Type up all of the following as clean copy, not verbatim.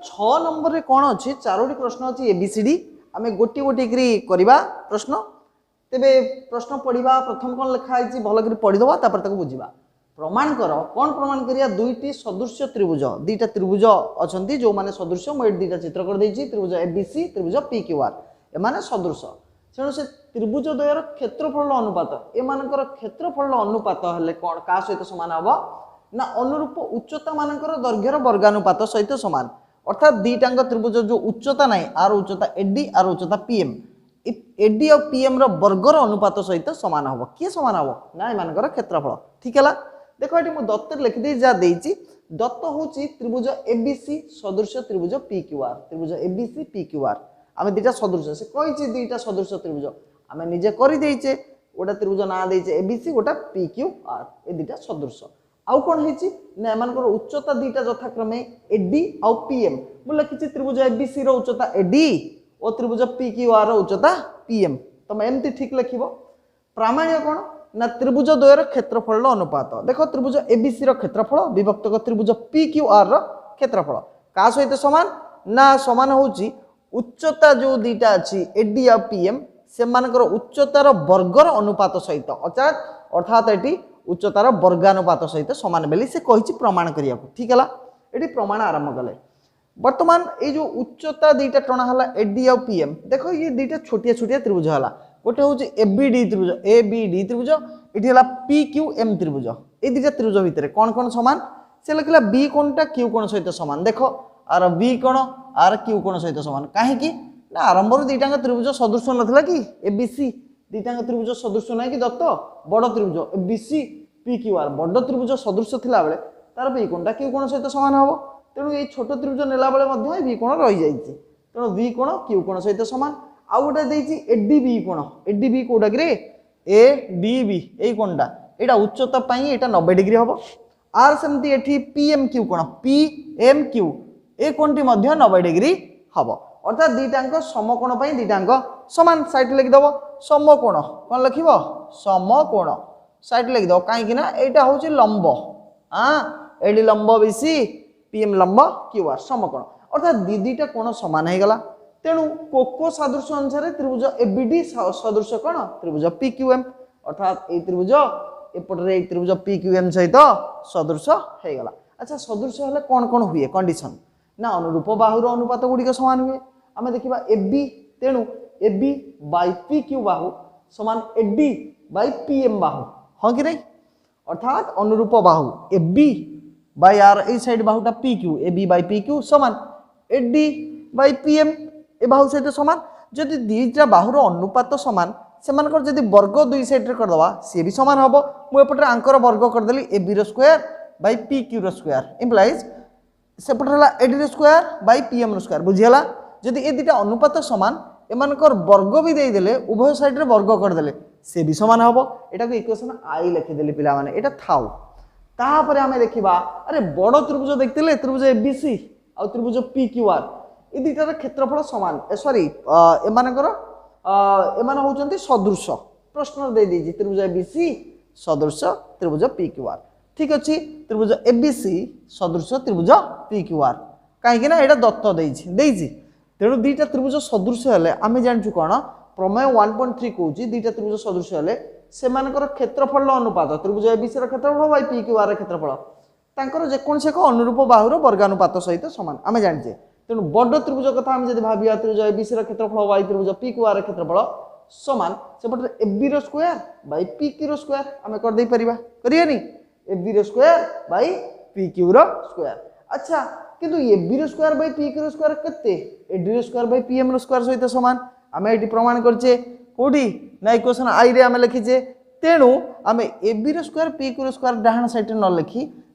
6 number रे कौन अच्छी चारोटी प्रश्न अच्छी एबीसीडी आम गोटे गोटे करवा प्रश्न तेबे प्रश्न पढ़ा प्रथम कौन लिखाई भल कर पढ़ीदबा तापर बुझा प्रमाण कर कौन प्रमाण करिया दुईटी सदृश्य त्रिभुज दुईटा त्रिभुज अच्छा जो मैंने सदृश्य मुझे दुईटा चित्र कर त्रिभुज एबीसी त्रिभुज पीक्यूआर एमाने सदृश तेणु से त्रिभुज द्वयर क्षेत्रफल अनुपात एमानकर क्षेत्रफल अनुपात हेले कौन का सहित सामान हम ना अनुरूप उच्चता मानकर दैर्घ्यर वर्गानुपात सहित सामान अर्थात दुईटांग त्रिभुज जो उच्चता ना आर उच्चता एडी आर उच्चता पीएम एडी और पीएम वर्गर अनुपात सहित सामान हम किए सामान हम ना एमानकर क्षेत्रफल ठीक है। देखो ये दत्त लिखिदे जहाँ देती दत्त हूँ त्रिभुज एबीसी सदृश त्रिभुज पीक्यूआर त्रिभुज एबीसी पीक्यूआर आम दुईटा सदृश से कही दुईटा सदृश त्रिभुज आम निजे करदे गोटा त्रिभुज ना देचे एबीसी गोटा पीक्यूआर ये दुईटा सदृश आउ कौन है ना एम उच्चता दुईटा यथाक्रमे एडी आउ पीएम मुझे लिखी त्रिभुज एबीसी उच्चता एडी और त्रिभुज पीक्यूआर उच्चता पीएम तुम एमती ठीक लिख प्रामाण्य कौन ना त्रिभुज द्वयर क्षेत्रफल अनुपात देख त्रिभुज एबीसी क्षेत्रफल विभक्त त्रिभुज पीक्यूआर क्षेत्रफल का सहित सामान ना सामान होची उच्चता जो दुईटा अच्छी एडी आ पीएम से उच्चतार वर्गर अनुपात सहित अर्थात ये उच्चतार वर्गानुपात सहित सामान बेली से कही प्रमाण करने ठीक है। ये प्रमाण आरंभ कले बर्तमान ये जो उच्चता दुईटा टणा है एडी आ पीएम देखो ये दुईटा छोटिया छोटिया त्रिभुज है गोटे हूँ एबीडी त्रिभुज एबीडी त्रिभुज ये है पीक्यूएम त्रिभुज ये दुईटा त्रिभुज भितर कौन कौन सामान से लिखला बी कोणटा क्यू कोण सहित सामान देख आर बी कोण आर क्यू कोण सहित सामान कहीं ना आरंभ दुईटांग त्रिभुज सदृश नाला कि एबीसी दुईटांग त्रिभुज सदृश ना कि दत्त बड़ त्रिभुज एबीसी पीक्यूआर बड़ त्रिभुज सदृश थिला बेले तार बी कोणटा क्यू कोण सहित सामान हम तेणु ये छोट त्रिभुज नेला बेले बी कोण रही जाइए तेणु बी कोण क्यू कोण सहित सामान आउ गोटे देती एडी बी कोण एडी बी कोटा कि ए डी बी यही कोणटा यहाँ उच्चता यहाँ 90 डिग्री हम आर सेमती एठी पीएम क्यू कोण पीएम क्यू ए कोणटी 90 डिग्री हम अर्थात दुईटांक समकोण दुईटांक सामान साइड लिखिदेव समकोण कौन लिख समकोण साइड लिखिदेव कहीं यहाँ हूँ लंब हाँ एडी लंब बीसी पीएम लंब क्यूआर समकोण अर्थात दुईटा कोण सामान हो गला तेणु कोको सदृश अनुसार त्रिभुज एबीडी सदृश कौन त्रिभुज पीक्यूएम अर्थात ये त्रिभुज एपटे त्रिभुज पीक्यूएम सहित सदृश हो गला। अच्छा सदृश हेल्ले कौन कौन हुए कंडीशन ना अनुरूप बाहुर अनुपात गुड़िक सामान हुए आम देखा एबी तेणु एबी बाय पीक्यू बाहु सामान एडी बाय पीएम बाहु हाँ कि नहीं अर्थात अनुरूप बाहु एबी बाय आर ए साइड बाहुटा पीक्यू एबी बाय पीक्यू सामान एडी बाय पीएम ए बाहु सहित सामान जदि दुईटा बाहुर अनुपात सामान से जदि वर्ग दुई साइड करदे सी भी सामान हम मुझे आंकर वर्ग करदेली A B square by P Q square implies सेपटे है AD square by PM square बुझीगला जदि ए दुईटा अनुपात सामान एमानकर वर्ग भी देदेले उभय साइड वर्ग करदे से भी सामान हम यहाँ इक्वेशन आई लिखिदेली पे यहाँ थाउ तापर आम देखा अरे बड़ त्रिभुज देखते त्रिभुज एबीसी आ त्रिभुज पीक्यूआर ये दुईटार क्षेत्रफल सामान सॉरी एमानकर एमान होचंती सदृश प्रश्न दे देजी त्रिभुज एबीसी सदृश त्रिभुज पीक्यूआर ठीक अच्छे त्रिभुज एबीसी सदृश त्रिभुज पीक्यूआर कहीं ना यहाँ दत्त देजी तेणु दुईटा त्रिभुज सदृश हेले आम जानचु कौन प्रमेय 1.3 कहूँ दुईटा त्रिभुज सदृश हेले सेमानकर क्षेत्रफल अनुपात त्रिभुज एबीसी क्षेत्रफल बाय पीक्यूआर क्षेत्रफल तांकर जेकोसी एक अनुरूप बाहुर वर्गानुपात सहित सामान आम जाने तेणु बड़ त्रिभुज कथा आम जब भाविया त्रिभुज एबीसी क्षेत्रफल बाय त्रिभुज पीक्यूआर क्षेत्रफल सामान सेपटे AB square by PQ square आम करदे परिबा करियानी AB square by PQ square अच्छा किंतु AB square by PQ square केते AD square by PM square सहित सामान आम ये प्रमाण करचे कोडी ना इक्वेशन आई रे आम लिखीचे तेणु आम एबी स्क्वायर पीक्यू स्क्वायर डाहाण साइड न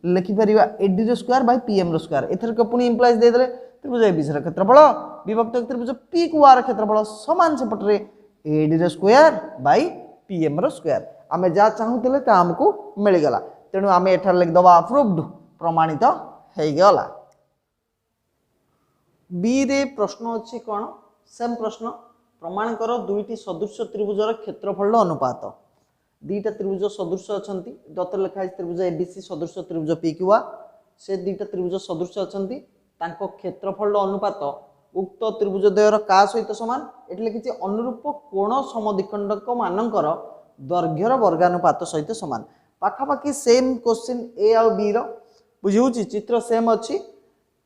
लिखिपर AD square by PM square एथर पुणी इम्प्लाइज देदेले त्रिभुज एबीसी क्षेत्रफल विभक्त त्रिभुज पीक्यूआर क्षेत्रफल सामान सेपटे AD square by PM square आम जहाँ चाहूले ता आमको मिलगला तेणु आम एठार लिखिदबा अप्रूव्ड प्रमाणित होगला। बी रे प्रश्न अच्छी कौन सेम प्रश्न प्रमाण कर दुईटी सदृश त्रिभुजर क्षेत्रफल अनुपात दुईटा त्रिभुज सदृश अच्छा दत्त लिखाई त्रिभुज एबीसी सदृश त्रिभुज पीक्यूआर से दुईटा त्रिभुज सदृश अच्छा तांको क्षेत्रफल अनुपात उक्त त्रिभुजद्वयर का सहित समान एठी लिखिछि अनुरूप कोण समद्विखंडक मानकर दैर्घ्यर वर्गानुपात सहित समान पाखापाखि सेम क्वेश्चन ए आ बी रो बुझिउछि चित्र सेम अछि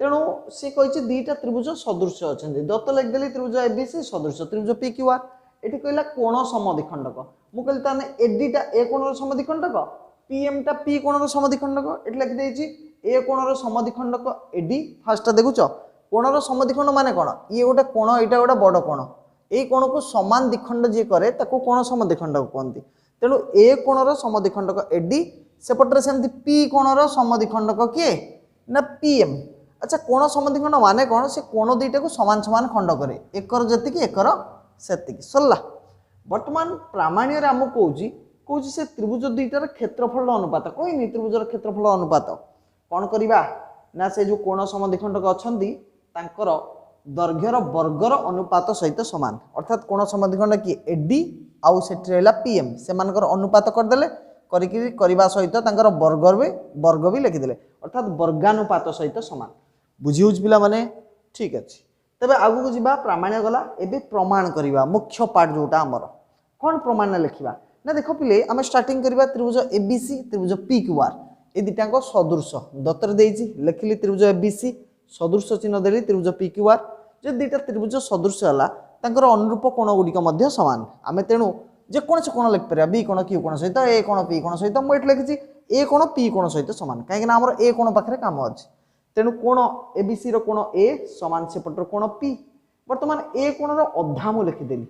तेणु सी कहिछि दीटा त्रिभुज सदृश अछन्ति दत्त लिखदेली त्रिभुज एबीसी सदृश त्रिभुज पीक्यूआर एठी कहला कोण समद्विखंडक मु कहली ताने एडीटा ए कोणर समद्विखंडक पीएम टा पी कोणर समद्विखंडक एठी लिखि देछि ए कोणर समद्विखंडक एडी फास्ट देखुछ कोणर समद्विखंड माने कोन ये गोटे कोण एटा गोटे बड़ कोण ए कोण को समान द्विखंड जे करे ताको कोण समद्विखंडक कहंती तेणु ए कोणर समद्विखंडक एडी सेपटरे सेमति पी कोणर समद्विखंडक किए ना पीएम अच्छा कोण समद्विखंड माने कोन से कोण दुईटा को समान समान खंड करे एकर जतिकी एकर सेतिकी सरला वर्तमान प्रामाण्य रे हम कहूची से त्रिभुज दुईटार क्षेत्रफल अनुपात कहनी त्रिभुजर क्षेत्रफल अनुपात कौन करवा ना से जो कोण समद्विखंडक अछंती तांकर दैर्घ्यर वर्गर अनुपात सहित समान अर्थात कोण समद्विखंड कि एडी आउ सेठी रहला पीएम से मानकर अनुपात करदेले करवा सहित तांकर वर्ग भी लिखिदेले अर्थात वर्गानुपात सहित समान बुझिउछ पिला माने ठीक अछि तबे आगु को जिबा प्रामाण्य गला एबे प्रमाण करवा मुख्य पार्ट जोटा हमर कोन प्रमाण लिखिबा ना देखो पिले आम स्टार्टिंग करवा त्रिभुज एबीसी त्रिभुज पीक्यूआर ए दिटाको सदृश दत्तर देइछि लिखिली त्रिभुज एबीसी सदृश चिन्ह देली त्रिभुज पीक्यूआर जे दिटा त्रिभुज सदृश हला तांकर अनुरूप कोण गुडिक मध्य समान आमे तेणु जे कोन से कोण लिख परिया बी कोण क्यू कोण सहित ए कोण पी कोण सहित म एट लिखिछि ए कोण पी कोण सहित समान काहे कि ना हमर ए कोण पाखरे काम अछि तेणु कोण एबीसी रो कोण ए समान सेपटर कोण पी वर्तमान ए कोण रो अधा मु लिखि देली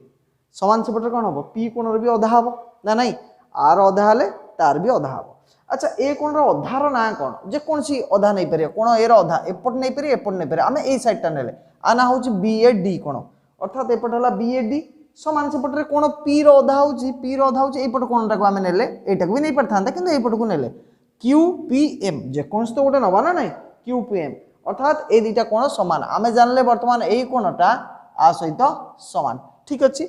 समान सेपटर कोण हबो पी कोण रो भी अधा हबो ना नहीं आर अधा हले तार भी अधा हबो अच्छा ए कोण रो अधार ना कोण जे कोन सी अधा नै परिया कोण ए रो अधा एपट नै परिया एपट नै परिया हमें ए साइड टा नेले आ ना होची बी ए डी कोण अर्थात एपट हला बी ए डी समान सेपटरे कोण पी रो अधा होची एपट कोणटा को हमें नेले एटा को भी नै परथांता किंतु एपट को नेले क्यू पी एम जे कोन तो गोटे नबा ना नहीं क्यू पी एम अर्थात ए दुईटा कोण समान आमे जानले वर्तमान ए कोणटा आ सहित समान ठीक अछि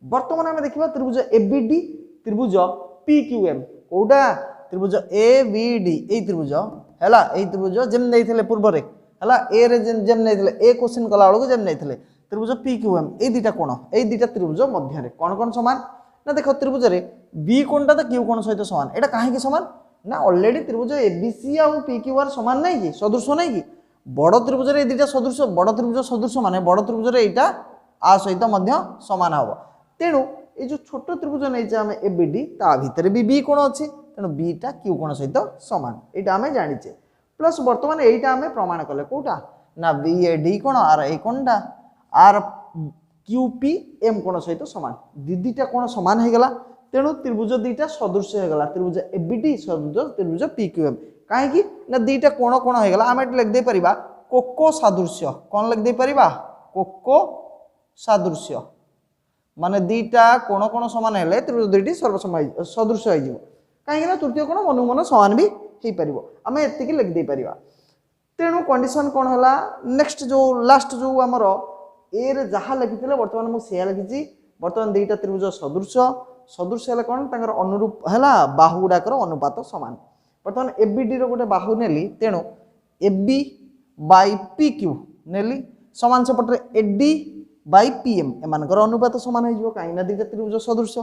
वर्तमान आमे देखिबा त्रिभुज एबीडी त्रिभुज पीक्यूएम कोडा त्रिभुज एबीडी ए त्रिभुज हैला ए त्रिभुज जेम नैथिले पूर्व रे हैला ए रे जेम नैथिले ए क्वेश्चन कला वाला को जेम नैथिले त्रिभुज पीक्यूएम ए दुईटा कोण ए दुईटा त्रिभुज मध्य रे कोन कोन समान ना देखो त्रिभुज रे बी कोणटा तो क्यू कोण सहित समान एटा काहे कि समान ना ऑलरेडी त्रिभुज एबीसी आ पीक्यूआर समान नहीं कि सदृश नहीं कि बड़ त्रिभुज रे दुईटा सदृश बड़ त्रिभुज सदृश माने बड़ त्रिभुज रे एटा आ सहित मध्य समान हबो तेणु ए जो छोट त्रिभुज नै जे हमें एबीडी ता भितर भी बी कोण अछि तेणु बी टा क्यू कोण सहित समान एटा हमें जानिचे प्लस वर्तमान एटा हमें प्रमाण कले कोटा ना बी ए डी कोण आर ए कोणटा आर क्यू पी एम कोण सहित समान दीदीटा कोण समान हे गला तेणु त्रिभुज दुईटा सदृश हे गला त्रिभुज एबीडी सदृश त्रिभुज पीक्यूएम काहे कि ना दुईटा कोण कोण हे गला हमें लिख दे परिबा कोको सादृश्य कोन लिख दे परिबा कोको सादृश्य माने दुईटा कोण कोण समान हेले त्रिभुज दुईटी सर्वसमान सदृश हो जिवो काहे कि ना तृतीय कोण मनु मन समान भी हे परिबो हमें एतिकी लिख दे परिबा तेणु कंडीशन कोन हला नेक्स्ट जो लास्ट जो हमर ए रे जहा लिखिथिले वर्तमान मु सेया लिखिछि वर्तमान दुईटा त्रिभुज सदृश सदृश हेले कोन तांकर अनुरूप हला बाहु गुडाकर अनुपात समान वर्तमान एबीडी रो गोटे बाहु नेली तेणु एबी बाय पीक्यू नेली समान सेपटरे एडी बाय पीएम एमानकर अनुपात समान हो जिवो काई ना दुईटा त्रिभुज सदृश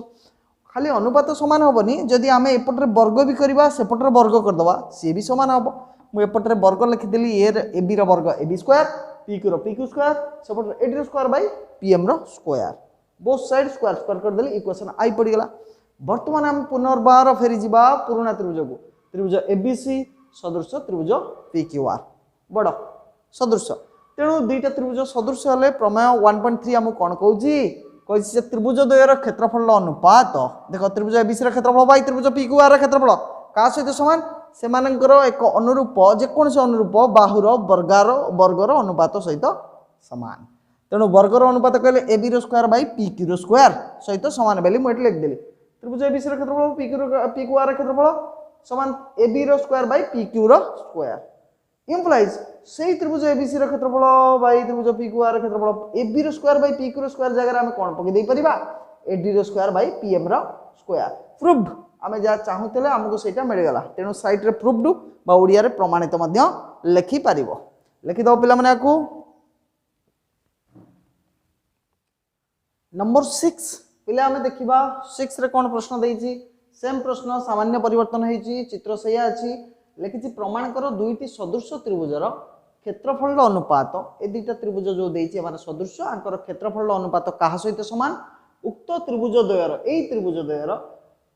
खाली अनुपात समान होबनी जदि आमे एपटरे वर्ग भी करबा सेपटरे वर्ग कर दवा से भी समान होबो मु एपटरे वर्ग लिखि देली ए रे एबी रो वर्ग एबी स्क्वायर पीक्यू रो पीक्यू स्क्वायर सेपटरे एडी रो स्क्वायर बाय पीएम रो square both side square square कर देली इक्वेशन आई पड़ी गला वर्तमान हम पुनर्बार फेरी जिबा पुराना त्रिभुज को त्रिभुज एबीसी सदृश त्रिभुज पीक्यूआर बड़ सदृश तेणु दुईटा त्रिभुज सदृश हेले प्रमेय 1.3 हम कोन कहूची कहछि से त्रिभुज द्वयर क्षेत्रफल अनुपात देखो त्रिभुज एबीसी रो क्षेत्रफल बाय त्रिभुज पीक्यूआर रो क्षेत्रफल का सहित समान सेमानकर एक अनुरूप जे कोन से अनुरूप बाहुर वर्गर अनुपात सहित समान तेणु वर्गर अनुपात कहले एबी रो स्क्वायर बाय पीक्यू रो स्क्वायर सहित समान बेली मु एट लिख देली त्रिभुज एबीसी रो क्षेत्रफल पीक्यूआर रो क्षेत्रफल समान एबी रो स्क्वायर बाय पीक्यू रो स्क्वायर इंप्लाइज सेही त्रिभुज एबीसी रो क्षेत्रफल बाय त्रिभुज पीक्यूआर रो क्षेत्रफल एबी रो स्क्वायर बाय पीक्यू रो स्क्वायर जगह हम कोन पके दे परिबा एडी रो स्क्वायर बाय पीएम रो स्क्वायर प्रूव्ड आमे जा चाहुतले हमको सेटा मिल गला तेणु साइट रे प्रूव्ड बा ओडिया रे प्रमाणित मध्य लिखि पारिबो लिखिद पिला माने आकु नंबर 6 पिला आमे देखिबा 6 रे कोन प्रश्न देइची सेम प्रश्न सामान्य परिवर्तन हेची चित्र सया अछि लिखिछि प्रमाण कर दुईटी सदृश त्रिभुजर क्षेत्रफल अनुपात ए दुईटा त्रिभुज जो देइछि माने सदृश आंकर क्षेत्रफल अनुपात काहा सहित समान उक्त त्रिभुज द्वयर एई त्रिभुज द्वयर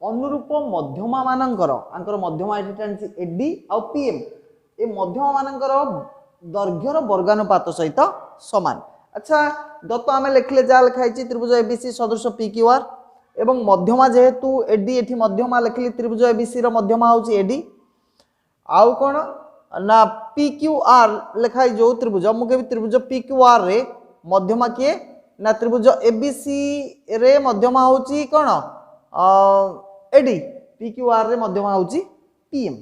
अनुरूप मध्यमा मानकर आंकर मध्यमा एठी टाणछि एडी आ पीएम ए मध्यमा मानकर दैर्घ्यर वर्गानुपात सहित समान। अच्छा दत्त आमे लिखले जा लिखाई त्रिभुज एबीसी सदृश पीक्यूआर एवं मध्यमा जेहेतु एडी एठी मध्यमा लिखली त्रिभुज एबीसी रो मध्यमा होची एडी आउ कोन ना पीक्यूआर लिखाई जो त्रिभुज मुके त्रिभुज पीक्यूआर रे मध्यमा किए ना त्रिभुज एबीसी रे मध्यमा होची कोन एडी पीक्यूआर रे मध्यमा होची पीएम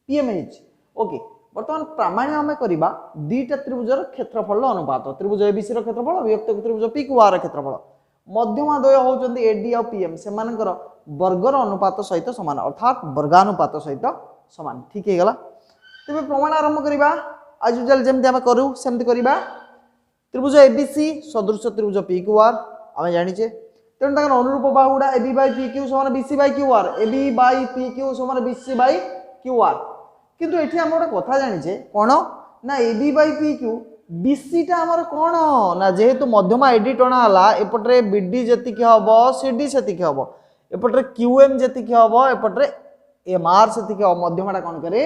पीएम हेची ओके। वर्तमान प्रामाण्य आमे करिबा दुईटा त्रिभुजर क्षेत्रफल अनुपात त्रिभुज एबीसी रो क्षेत्रफल विभक्त त्रिभुज पीक्यूआर रो क्षेत्रफल मध्यमा द्वय होचंदी एडी और पीएम से मानकर वर्गर अनुपात सहित समान अर्थात वर्गानुपात सहित समान ठीक हे गला। तबे प्रमाण आरंभ करिबा आज यूजुअल जेमति आमे करू सेमति करिबा त्रिभुज एबीसी सदृश त्रिभुज पीक्यूआर आमे जानि छे तेन ताकर अनुरूप बाहुडा एबी बाय पीक्यू समान BC by QR AB by PQ समान बीसी बाय क्यूआर किंतु एठी हम गोटे कथा जानि छे कोन ना एबी बाय पीक्यू बीसी टा हमर कोन ना जेहेतु मध्यमा एडी टणा हला एपटरे बीडी जति के हबो सीडी सति के हबो एपटरे क्यूएम जति के हबो एपटरे एमआर सति के मध्यमा टा कोन करे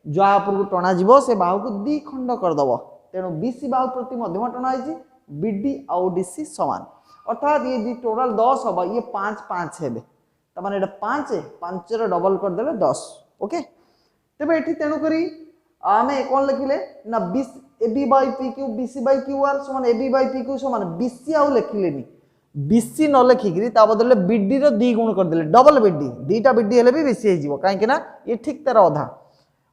जा पर टणा जीवो से बाहु को दी खंड कर दबो तेनु बीसी बाहु प्रति मध्यमा टणा आइछि बीडी आउ डीसी समान अर्थात ये जी टोटल 10 हबो ये 5 5 हेबे त माने एटा 5 5 रे डबल कर देले 10 ओके। तबे एठी तेनु करी आमे कोन लिखिले ना 20 AB by PQ BC by QR समान एबी बाय पीक्यू समान बीसी आउ लिखिलेनी बीसी न लिखिकरी ता बदले बीडी रो 2 गुण कर देले डबल बीडी दीटा बीडी हेले भी बीसी हे जीवो काहे कि ना ये ठीक तार आधा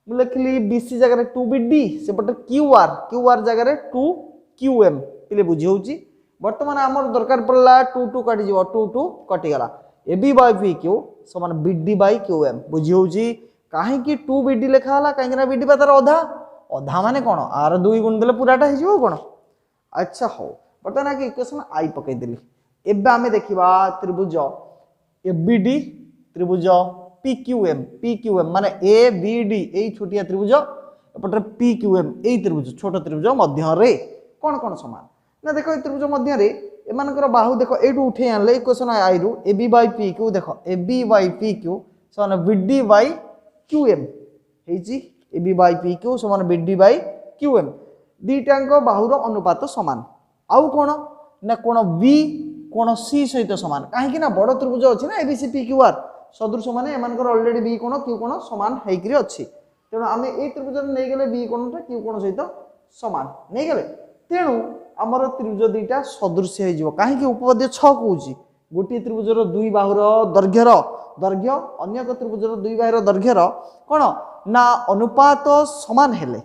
मु लिखली बीसी जगह रे 2 बीडी सेपटे क्यूआर क्यूआर जगह रे 2 क्यूएम पिले बुझी होउची वर्तमान हमर दरकार पड़ला 2 2 काटी जीवो 2 2 कटि गला एबी बाय पीक्यू समान बीडी बाय क्यूएम बुझी होउची काहे कि 2 बीडी लिखा हला काहे कि ना बीडी बा तार आधा अधा माने कोन आर 2 गुण देले पूराटा हे जीवो कोन। अच्छा हो वर्तमान के इक्वेशन आई पकई देली एबे आमे देखिबा त्रिभुज एबीडी त्रिभुज पीक्यूएम माने एबीडी एई छोटिया त्रिभुज एपटर पीक्यूएम एई त्रिभुज छोट त्रिभुज मध्य रे कोन कोन समान ना देखो ए त्रिभुज मध्य रे एमानकर बाहु देखो एटू उठे आनले इक्वेशन आई रु एबी बाय पीक्यू देखो एबी बाय पीक्यू समान बीडी बाय क्यूएम हेजी एबी बाय पीक्यू समान बीडी बाय क्यूएम दीटांक बाहुर अनुपात समान आउ कोन ना कोन बी कोन सी सहित समान काहे कि ना बड़ त्रिभुज अछि ना एबीसी पीक्यूआर सदृश माने एमानकर ऑलरेडी बी कोन क्यू कोन समान हेकरी अछि तेणु आमे ए त्रिभुज नै गेले बी कोनटा क्यू कोन सहित समान नै गेले तेणु हमर त्रिभुज दुईटा सदृश हे जिवो काहे कि उपपद्य 6 कहूची गोटी त्रिभुजर दुई बाहुर दैर्घ्य अन्य एक त्रिभुजर दुई बाहुर दैर्घ्यर कोन ना अनुपात समान हेले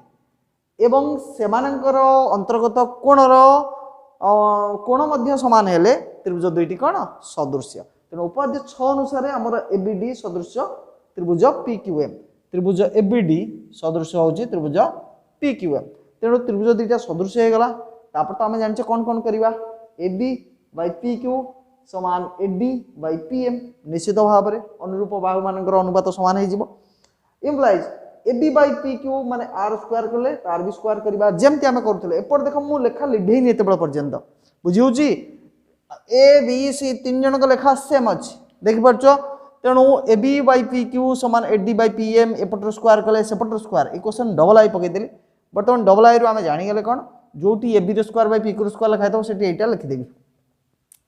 एवं सेमानकर अंतर्गत कोणर कोण मध्य समान हेले त्रिभुज दुईटी कोन सदृश तेणु उपाध्य 6 अनुसार हमर एबीडी सदृश त्रिभुज पीक्यूएम त्रिभुज एबीडी सदृश होची त्रिभुज पीक्यूएम तेणु त्रिभुज दुईटा सदृश हे गला तापर तो हमें जानचे कोन कोन करिबा एबी बाय पीक्यू समान एडी बाय पीएम निश्चित भाव रे अनुरूप बाहु मानकर अनुपात समान हे जिवो इम्प्लाइज एबी बाय पीक्यू माने आर स्क्वायर करले आर बी स्क्वायर करिबा जेमति हमें करथले एपर देखो मु लेखा लिभेई नेते बळ पर्यंत बुझिउची ए बी सी तीन जन को लेखा सेम अछि देखि परछो तेणु एबी बाय पीक्यू समान A D by P M after square कले सेपटर स्क्वायर इक्वेशन डबल आई पके देली वर्तमान डबल आई रो हमें जानि गेले कोन जोटी एबी रो स्क्वायर बाय पीक्यू रो स्क्वायर लिखाइ तो सेठी एटा लिखि देबी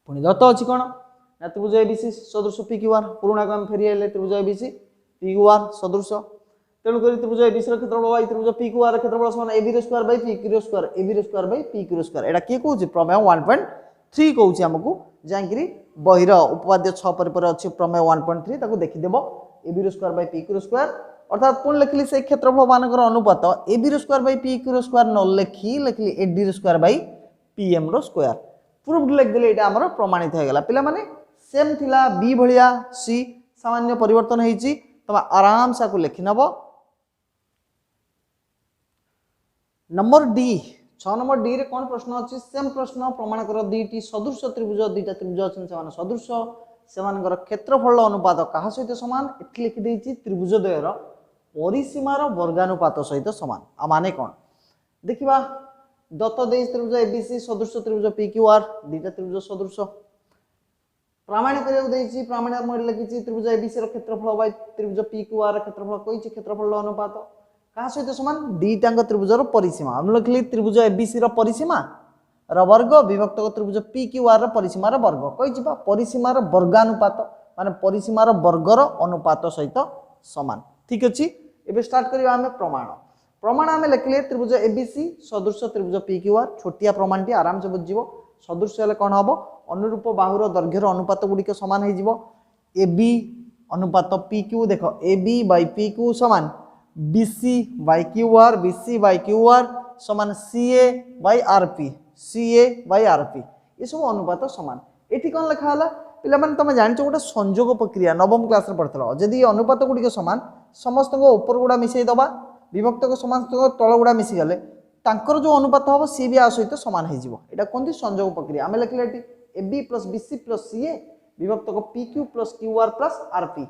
पुनी दत्त अछि कोन ना त्रिभुज एबीसी सदृश पीक्यूआर पुराना काम फेरी आइले त्रिभुज एबीसी पीक्यूआर सदृश तेणु करी त्रिभुज एबीसी रो क्षेत्रफल बाय त्रिभुज पीक्यूआर रो क्षेत्रफल समान एबी रो स्क्वायर बाय पीक्यू रो स्क्वायर एबी रो स्क्वायर बाय पीक्यू रो स्क्वायर एटा के कहूची प्रमेय 1.3 कहूची हमकु जांकरी बहिर उपपाद्य 6 पर अछि प्रमेय 1.3 ताको देखि देबो एबी रो स्क्वायर बाय पीक्यू रो स्क्वायर अर्थात पुन लिखली से क्षेत्रफल मानकर अनुपात एबी रो स्क्वायर बाय पीक्यू रो स्क्वायर न लिखली एडी रो स्क्वायर बाय पीएम रो स्क्वायर प्रूफ लिख देले एटा हमर प्रमाणित हे गेला पिला माने सेम थिला बी भलिया सी सामान्य परिवर्तन हेची तबा आराम से को लिखि नबो नंबर डी 6 नंबर डी रे कौन प्रश्न अच्छी सेम प्रश्न प्रमाण कर दुईटी सदृश त्रिभुज दुईटा त्रिभुज अच्छे से सदृश से क्षेत्रफल अनुपात क्या सहित सामान ये लिखिदे त्रिभुज द्वयर परिसीमार वर्गानुपात सहित सामान आ माने कौन देखा दत्त दे त्रिभुज एबीसी सदृश त्रिभुज पी क्यू आर दुईटा त्रिभुज सदृश प्रामाणिक प्रामाणिक लिखी त्रिभुज एबीसी क्षेत्रफल बाय त्रिभुज पी क्यू आर क्षेत्रफल कही क्षेत्रफल अनुपात क्या सहित सामान दुईटांग त्रिभुजर परिसीमा हम लिखली त्रिभुज एबीसी परिसीमा वर्ग विभक्त त्रिभुज पी क्यू आर परिसीमार वर्ग कही परिसीमार वर्गानुपात माने परिसीमार वर्गर अनुपात सहित सामान ठीक अच्छे एबे स्टार्ट करिया आमे प्रमाण प्रमाण आमे लिखले त्रिभुज एबीसी सदृश त्रिभुज पी क्यू आर छोटिया प्रमाण टी आराम से बुझिबो सदृश हेले कोन हबो अनुरूप बाहुर दैर्घ्यर अनुपात गुडी के समान हे जिवो एबी अनुपात पी क्यू देखो एबी बाय पी क्यू समान BC by Q R B C by Q R समान C A by R P C A by R P ये सब अनुपात समान एठी कोन लिखा हला पिला माने तमे जानि गोटे संयोग प्रक्रिया नवम क्लास रे पढ़थलो जदि अनुपात गुडी के समान समस्त ऊपर गुड़ा मिसई दबा विभक्त समस्त तल गुड़ा मिसी गले तांकर जो अनुपात हम सी भी आ सहित सामान हो यहाँ कहते संयोग प्रक्रिया आम लिखले A B plus B C plus C A विभक्त P Q plus Q R plus R P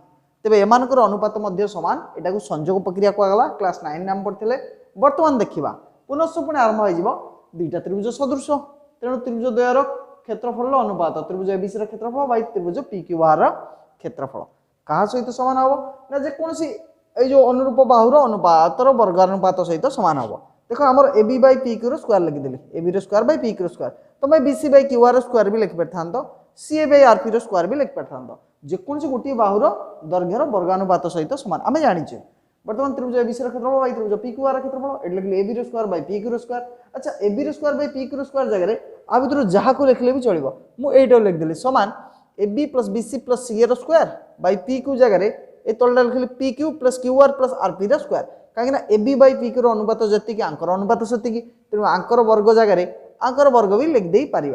तेज एम अनुपात सामान यहाँ संयोग प्रक्रिया कहगला क्लास 9 नाम पढ़ते बर्तमान देखा पुनश्च पुणी आरंभ हो दुईटा त्रिभुज सदृश तेणु त्रिभुज द्वयर क्षेत्रफल अनुपात त्रिभुज एबीसी क्षेत्रफल बाई त्रिभुज पी क्यू आर क्षेत्रफल क्या सहित सामान हम ना जेकोसी ये जो अनुरूप बाहुर अनुपातर वर्गानुपात सहित सामान हम देखो आम A B by P Q square लिखिदेली A B square by P Q square तुम B C by Q R square भी लिखि पार C A by R P square भी लिखि पार जेकोसी गोटे बाहुर दैर्घ्यर वर्गानुपात सहित सामान आम जाचे बर्तमान त्रिभुज एबीसी क्षेत्रफल बै त्रिभुज पी क्यू आर क्षेत्रफल ये लिखिले A B square by P Q square अच्छा A B square by P Q square जगह आ भर जहाँ को लिखले भी चलो मुझे लिखिदेली सामान A B plus B C plus C A square by P Q जगह ये तलटा लिखिले P Q plus Q R plus R P square कहीं A B by P Q अनुपात जी आंकर अनुपात से तेणु आंकर वर्ग जगह आंकर वर्ग भी लिखिदे पार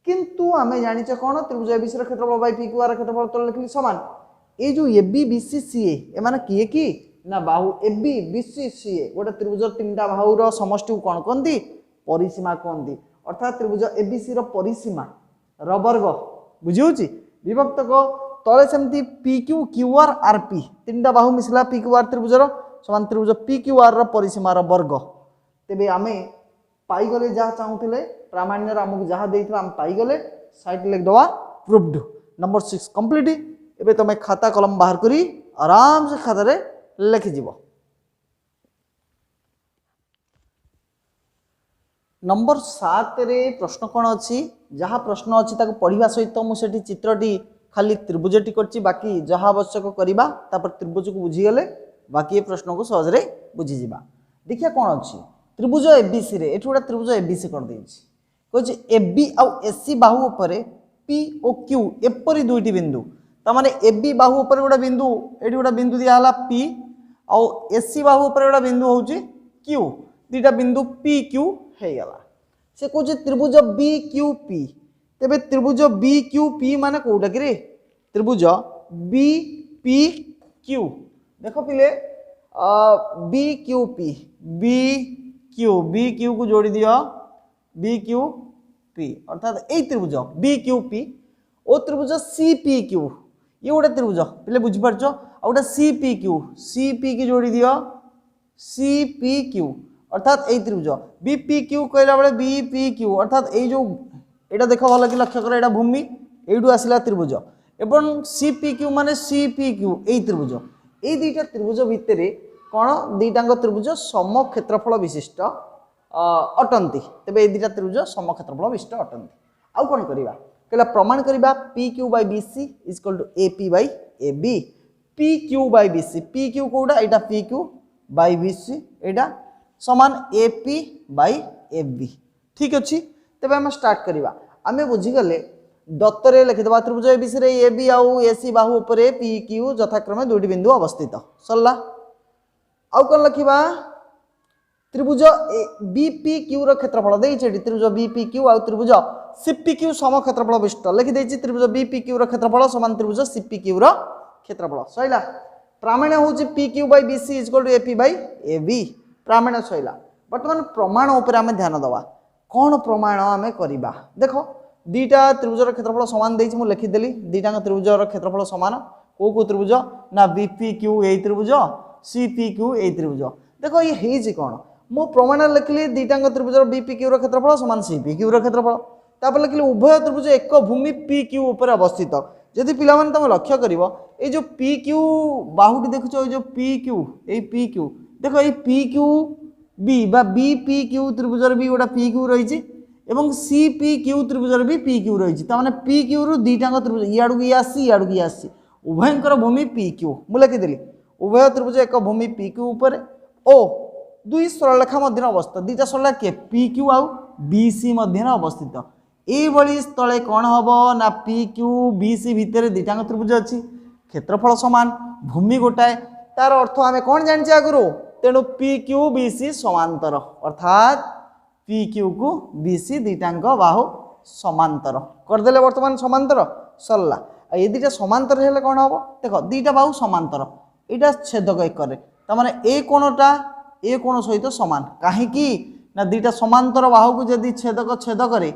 किंतु आम जाचे कौन त्रिभुज एबीसी क्षेत्रफल बै पी क्यू आर क्षेत्रफल तल लिखिली सामान ये जो A B B C C M किए कि ना बाहु ए बी बी सी सी ए गोटे त्रिभुज तीन बाहुर समष्टि कौन कहती परिसीमा कहती अर्थात त्रिभुज एबीसी परिसीमा वर्ग बुझी विभक्त तले सेमती P Q Q R R P तीन बाहु मिसला पी क्यू आर त्रिभुजर समान त्रिभुज पी क्यू आर परिसीमार वर्ग तेबे आमे पाईगले जहाँ चाहूले प्रामाण्य आमको जहाँ देते आम पाईगले साइड लिखदवा प्रूव्ड नंबर 6 कंप्लीट एबे तुम खाता कलम बाहर करी आराम से खाता रे लिखिज नंबर 7 रे प्रश्न कौन अच्छी जहाँ प्रश्न अच्छी ताको पढ़ा सहित मुझे चित्रटी खाली त्रिभुजटी करछि बाकी जहाँ आवश्यक करवा त्रिभुज को बुझीगले बाकी ये प्रश्न को सहजरे बुझीजा देखिए कौन अच्छी त्रिभुज एबीसी रे एठी गोटे त्रिभुज एबीसी कर देछि कहछि एबी आउ एसी बाहु उपरे पी ओ क्यू एपरी दुईटी बिंदु त माने एबी बाहु उपरे गोटे बिंदु एठी गोटे बिंदु दिया हला पी आउ एसी बाहु उपरे गोटे बिंदु होछि क्यू दुईटा बिंदु पी क्यू हे गला से कहछि त्रिभुज बी क्यू पी तेबे त्रिभुज बी क्यू पी माने कोउटा कि रे त्रिभुज बी पी क्यू देखो पिले B Q P B Q को जोड़ी दियो बी क्यू पी अर्थात ए त्रिभुज बी क्यू पी ओ त्रिभुज सी पी क्यू ये गोटे त्रिभुज पिले बुझिपार गोटे सी पी की जोड़ी दियो सी पी क्यू अर्थात ए त्रिभुज बी पी क्यू कहला बेले बी पी क्यू अर्थात ये जो एटा देख भल कि लक्ष्य कर एटा भूमि एडू आसला त्रिभुज एवं सी पी क्यू माने सी पी क्यू ए त्रिभुज ये दुईटा त्रिभुज भितर कौन दुईटांग त्रिभुज सम क्षेत्रफल विशिष्ट अटंती तेज ये दुईटा त्रिभुज सम क्षेत्रफल विशिष्ट अटंती आउ कौन करवा कहला प्रमाण करवा P Q by B C is equal to A P by A B P Q by B C P Q कौटा यहाँ P Q by B C यहाँ समान ए पी बै ए बी ठीक अच्छे तेज आम स्टार्ट करवा आम बुझीगले दत्तरे लिखिदेवा त्रिभुज एबीसी रे ए बी आउ ए सी बाहु उपरे पी क्यू यथाक्रमे दुईटी बिंदु अवस्थित सरला आउ कौन लिखा त्रिभुज बी पी क्यू क्षेत्रफल देखे त्रिभुज बी पी क्यू आउ त्रिभुज सी पी क्यू सम क्षेत्रफल विशिष्ट लिखिदे त्रिभुज बी पी क्यू क्षेत्रफल समान त्रिभुज सी पी क्यू क्षेत्रफल सैला प्रामाण्य हूँ P Q by B C is equal to A P by A B प्रामाण्य सैला बर्तमान प्रमाण उपर आम ध्यान दवा कौन प्रमाण आम करवा देख दीटा त्रिभुजर क्षेत्रफल सामान देछि मु लिखिदेली दीटा त्रिभुजर क्षेत्रफल सामान को त्रिभुज ना बीपी क्यू ए त्रिभुज सीपी क्यू ए त्रिभुज देख ये है कौन मु प्रमाण लिखली दीटा त्रिभुजर बीपी क्यू क्षेत्रफल सामान सीपी क्यू क्षेत्रफल तापर लिखली उभय त्रिभुज एक भूमि पी क्यू उपर अवस्थित जदि पिला माने तुम लक्ष्य करिवो ए जो पी क्यू बाहुटी देखुछो जो पी क्यू देखो ये पी क्यू बी बा बी पी क्यू त्रिभुजर भी गोटा पी क्यू रही एवं सी पी क्यू त्रिभुजर भी पी क्यू रही ताने पी क्यू रु दीटा त्रिभुज इयाडू की आसी इयाडू की आसी उभयंकर भूमि पी क्यू मु लिखिदेली उभय त्रिभुज एक भूमि पी क्यू उपर ओ दुई सरलरेखा मध्य अवस्थित दीटा सरलरेखा के पी क्यू आउ बी सी मध्य अवस्थित ये स्थले कौन हम ना पी क्यू बी सी भितर दीटा त्रिभुज अच्छी क्षेत्रफल सामान भूमि गोटाए तार अर्थ आम कौन जाने आगु तेणु पी क्यू बी सी समांतर अर्थात पी क्यू को बी सी दीटांग बाहु समांतर करदे बर्तमान समांतर सरला ये दीटा समांतर हेले कौन हम देख दीटा बाहु समांतर यहाँ छेदक एक तमाने ए कोण सहित सामान कहीं ना दीटा समांतर बाहु को जदि छेदक छेद करे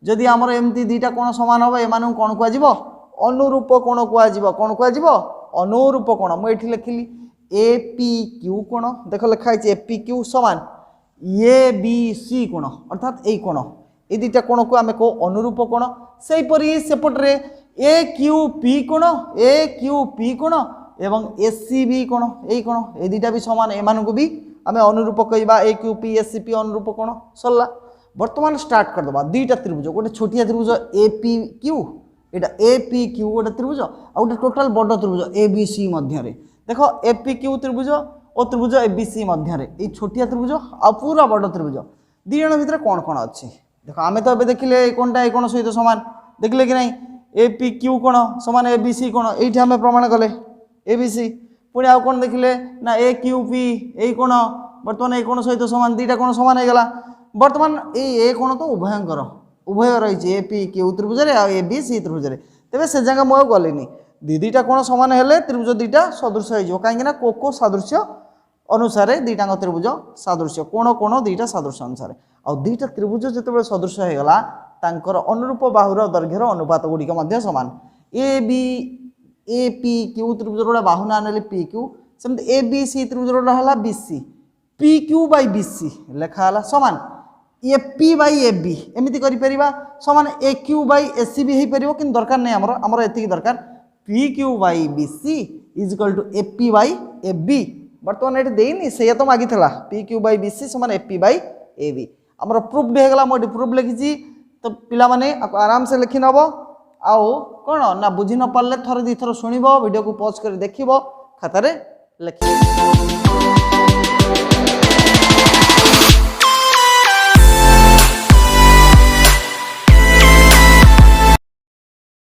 जदि आमर एमती दीटा कोण सामान हम एम कौन कह अनुरूप कोण कह अनुरूप कोण मुझे लिखिली ए पी क्यू कोण देख लिखाई ए पी क्यू सामान ए बी सी कोण अर्थात यही कोण ये दीटा कोण को आम कह अनुरूप कोण सेपरी सेपटे ए क्यू पी कोण एवं ए सी बी कोण यही कोण ए दीटा भी सामान एम भी आम अनुरूप कहवा A Q P S C P अनुरूप कोण सरला बर्तमान स्टार्ट करदे दीटा त्रिभुज गोटे छोटिया त्रिभुज ए पी क्यू यहाँ ए पी क्यू गोटे त्रिभुज आ गोटे टोटाल बड़ त्रिभुज ए बी सी मध्य देख ए पी क्यू त्रिभुज और त्रिभुज ए बी सी मध्य ये छोटिया त्रिभुज आ पूरा बड़ त्रिभुज दी जन भितर कौन कौन अच्छी देख आम तो ये देखिले कौनटा कोण सहित सामान देखिले कि नहीं ए पी क्यू कोण सामान ए बी सी कोण ये आम प्रमाण कले ए बी सी पुणी आउ कौन देखिले ना ए क्यू पी यही कोण बर्तमान ये कोण सहित सामान दीटा कोण सामान होगा बर्तमान ये कोण तो उभय रही ए पी क्यू त्रिभुज ए बी सी त्रिभुज तेज से जगह मुझे गलिनी दीटा कोण सामान हेले त्रिभुज दीटा सदृश हो कहीं को सादृश्य अनुसार दीटा त्रिभुज सादृश्य कोण दीटा सादृश्य अनुसार आ दीटा त्रिभुज जो सदृश होगा तांकर अनुरूप बाहुर दैर्घ्यर अनुपात गुड़िक सामान ए पी क्यू त्रिभुज गोटे बाहु ना ने पी क्यू सेमती ए बी सी त्रिभुज गोटा B C P Q by B C लेखाला सामान A P by A B एमती कर सामान ए क्यू बाई ए सी भी हो पार कि दरकार नहीं आमर एति दरकार P Q by B C is equal to A P by A B बर्तमान ये देनी से तो मागी P Q by B C सामान A P by A B आमर प्रूफ भी होगा मुझे प्रूफ लिखी तो पिला माने आराम से लिखि नब आउ कौन ना बुझी न पारे थर दी थर शुणव वीडियो को पॉज कर देखिबो खातारे लिखिबो।